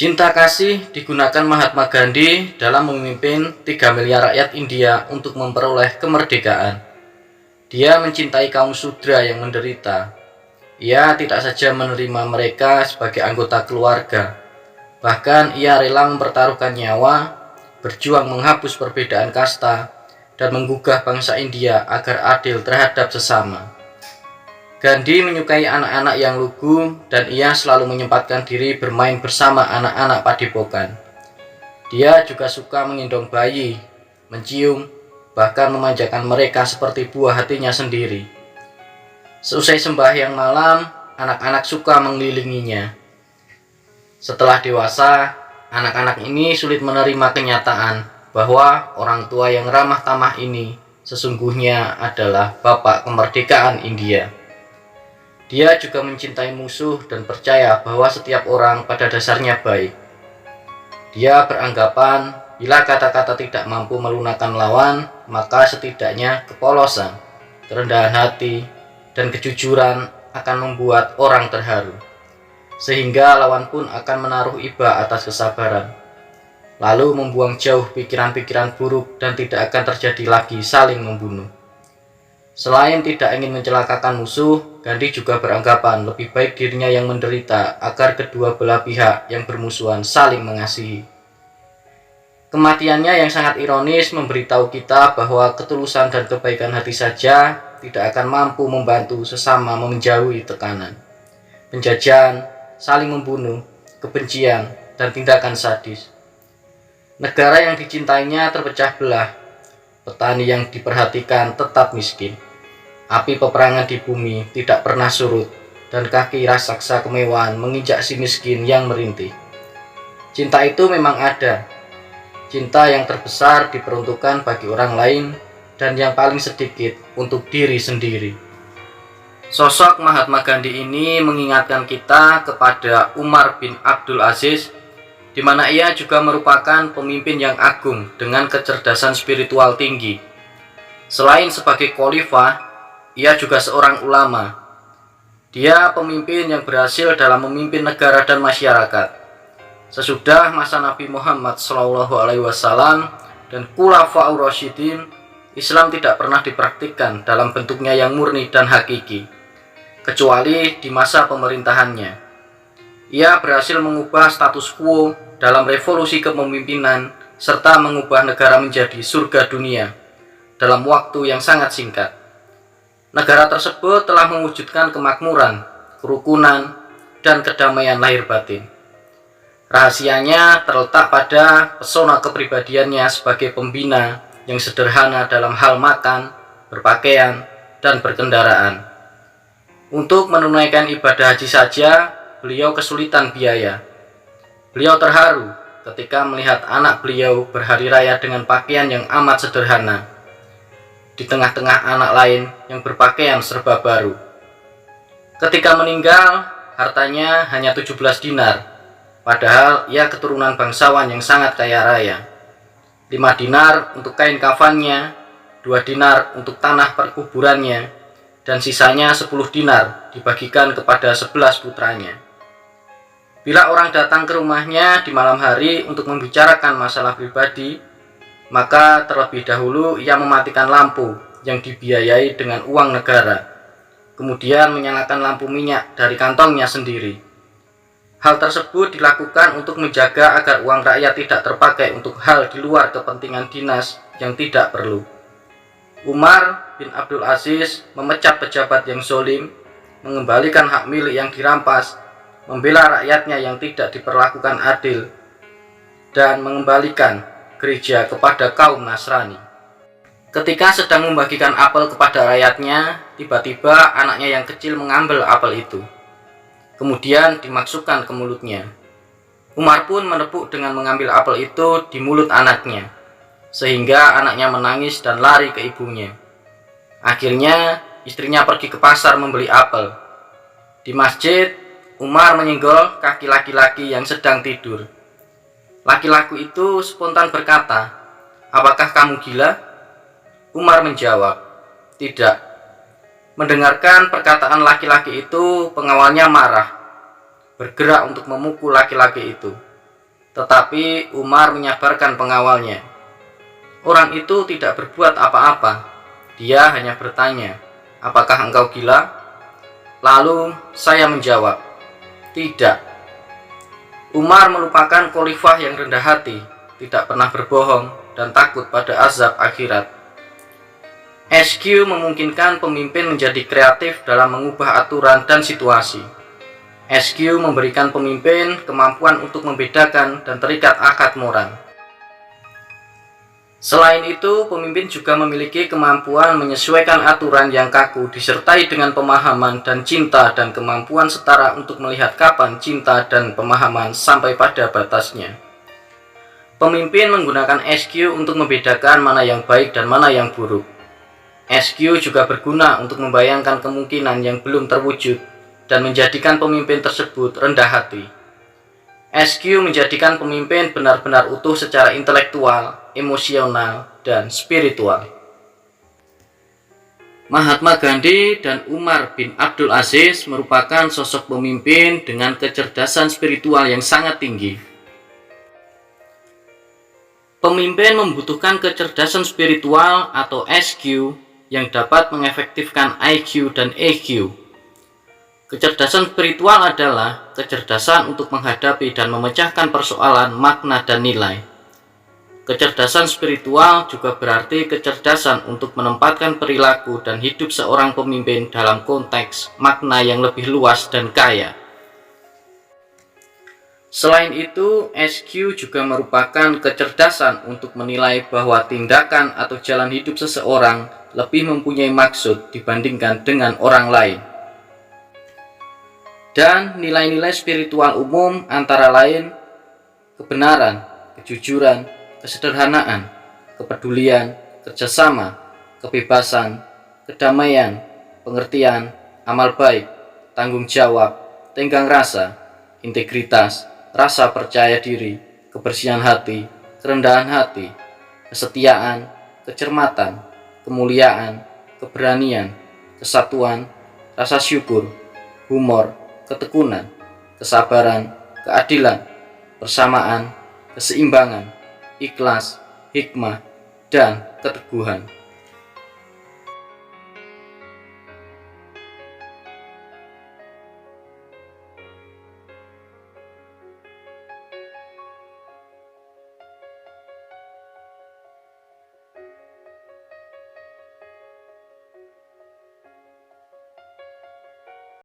Cinta kasih digunakan Mahatma Gandhi dalam memimpin 3 miliar rakyat India untuk memperoleh kemerdekaan. Dia mencintai kaum Sudra yang menderita. Ia tidak saja menerima mereka sebagai anggota keluarga, bahkan ia rela mempertaruhkan nyawa, berjuang menghapus perbedaan kasta, dan menggugah bangsa India agar adil terhadap sesama. Gandhi menyukai anak-anak yang lugu dan ia selalu menyempatkan diri bermain bersama anak-anak padepokan. Dia juga suka menggendong bayi, mencium, bahkan memanjakan mereka seperti buah hatinya sendiri. Seusai sembahyang malam, anak-anak suka mengelilinginya. Setelah dewasa, anak-anak ini sulit menerima kenyataan bahwa orang tua yang ramah tamah ini sesungguhnya adalah bapak kemerdekaan India. Dia juga mencintai musuh dan percaya bahwa setiap orang pada dasarnya baik. Dia beranggapan bila kata-kata tidak mampu melunakkan lawan, maka setidaknya kepolosan, kerendahan hati, dan kejujuran akan membuat orang terharu. Sehingga lawan pun akan menaruh iba atas kesabaran, lalu membuang jauh pikiran-pikiran buruk dan tidak akan terjadi lagi saling membunuh. Selain tidak ingin mencelakakan musuh, Gandhi juga beranggapan lebih baik dirinya yang menderita agar kedua belah pihak yang bermusuhan saling mengasihi. Kematiannya yang sangat ironis memberitahu kita bahwa ketulusan dan kebaikan hati saja tidak akan mampu membantu sesama menjauhi tekanan, penjajahan, saling membunuh, kebencian, dan tindakan sadis. Negara yang dicintainya terpecah belah, petani yang diperhatikan tetap miskin. Api peperangan di bumi tidak pernah surut, dan kaki raksasa kemewahan menginjak si miskin yang merintih. Cinta itu memang ada. Cinta yang terbesar diperuntukkan bagi orang lain, dan yang paling sedikit untuk diri sendiri. Sosok Mahatma Gandhi ini mengingatkan kita kepada Umar bin Abdul Aziz, di mana ia juga merupakan pemimpin yang agung dengan kecerdasan spiritual tinggi. Selain sebagai khalifah, ia juga seorang ulama. Dia pemimpin yang berhasil dalam memimpin negara dan masyarakat. Sesudah masa Nabi Muhammad SAW dan Khulafaur Rasyidin, Islam tidak pernah dipraktikkan dalam bentuknya yang murni dan hakiki, kecuali di masa pemerintahannya. Ia berhasil mengubah status quo dalam revolusi kepemimpinan serta mengubah negara menjadi surga dunia dalam waktu yang sangat singkat. Negara tersebut telah mewujudkan kemakmuran, kerukunan, dan kedamaian lahir batin. Rahasianya terletak pada pesona kepribadiannya sebagai pembina yang sederhana dalam hal makan, berpakaian, dan berkendaraan. Untuk menunaikan ibadah haji saja, beliau kesulitan biaya. Beliau terharu ketika melihat anak beliau berhari raya dengan pakaian yang amat sederhana, di tengah-tengah anak lain yang berpakaian serba baru. Ketika meninggal, hartanya hanya 17 dinar, padahal ia keturunan bangsawan yang sangat kaya raya. 5 dinar untuk kain kafannya, 2 dinar untuk tanah perkuburannya, dan sisanya 10 dinar dibagikan kepada 11 putranya. Bila orang datang ke rumahnya di malam hari untuk membicarakan masalah pribadi, maka terlebih dahulu ia mematikan lampu yang dibiayai dengan uang negara, kemudian menyalakan lampu minyak dari kantongnya sendiri. Hal tersebut dilakukan untuk menjaga agar uang rakyat tidak terpakai untuk hal di luar kepentingan dinas yang tidak perlu. Umar bin Abdul Aziz memecat pejabat yang zalim, mengembalikan hak milik yang dirampas, membela rakyatnya yang tidak diperlakukan adil, dan mengembalikan gereja kepada kaum Nasrani. Ketika sedang membagikan apel kepada rakyatnya, tiba-tiba anaknya yang kecil mengambil apel itu, kemudian dimasukkan ke mulutnya. Umar pun menepuk dengan mengambil apel itu di mulut anaknya, sehingga anaknya menangis dan lari ke ibunya. Akhirnya istrinya pergi ke pasar membeli apel. Di masjid, Umar menyenggol kaki laki-laki yang sedang tidur. Laki-laki itu spontan berkata, "Apakah kamu gila?" Umar menjawab, "Tidak." Mendengarkan perkataan laki-laki itu, pengawalnya marah, bergerak untuk memukul laki-laki itu. Tetapi Umar menyabarkan pengawalnya. Orang itu tidak berbuat apa-apa. Dia hanya bertanya, "Apakah engkau gila?" Lalu saya menjawab, "Tidak." Umar merupakan khalifah yang rendah hati, tidak pernah berbohong, dan takut pada azab akhirat. SQ memungkinkan pemimpin menjadi kreatif dalam mengubah aturan dan situasi. SQ memberikan pemimpin kemampuan untuk membedakan dan terikat akad moral. Selain itu, pemimpin juga memiliki kemampuan menyesuaikan aturan yang kaku disertai dengan pemahaman dan cinta dan kemampuan setara untuk melihat kapan cinta dan pemahaman sampai pada batasnya. Pemimpin menggunakan SQ untuk membedakan mana yang baik dan mana yang buruk. SQ juga berguna untuk membayangkan kemungkinan yang belum terwujud dan menjadikan pemimpin tersebut rendah hati. SQ menjadikan pemimpin benar-benar utuh secara intelektual, emosional, dan spiritual. Mahatma Gandhi dan Umar bin Abdul Aziz merupakan sosok pemimpin dengan kecerdasan spiritual yang sangat tinggi. Pemimpin membutuhkan kecerdasan spiritual atau SQ yang dapat mengefektifkan IQ dan EQ. Kecerdasan spiritual adalah kecerdasan untuk menghadapi dan memecahkan persoalan makna dan nilai. Kecerdasan spiritual juga berarti kecerdasan untuk menempatkan perilaku dan hidup seorang pemimpin dalam konteks makna yang lebih luas dan kaya. Selain itu, SQ juga merupakan kecerdasan untuk menilai bahwa tindakan atau jalan hidup seseorang lebih mempunyai maksud dibandingkan dengan orang lain. Dan nilai-nilai spiritual umum antara lain kebenaran, kejujuran, kesederhanaan, kepedulian, kerjasama, kebebasan, kedamaian, pengertian, amal baik, tanggung jawab, tenggang rasa, integritas, rasa percaya diri, kebersihan hati, kerendahan hati, kesetiaan, kecermatan, kemuliaan, keberanian, kesatuan, rasa syukur, humor, ketekunan, kesabaran, keadilan, persamaan, keseimbangan, ikhlas, hikmah, dan keteguhan.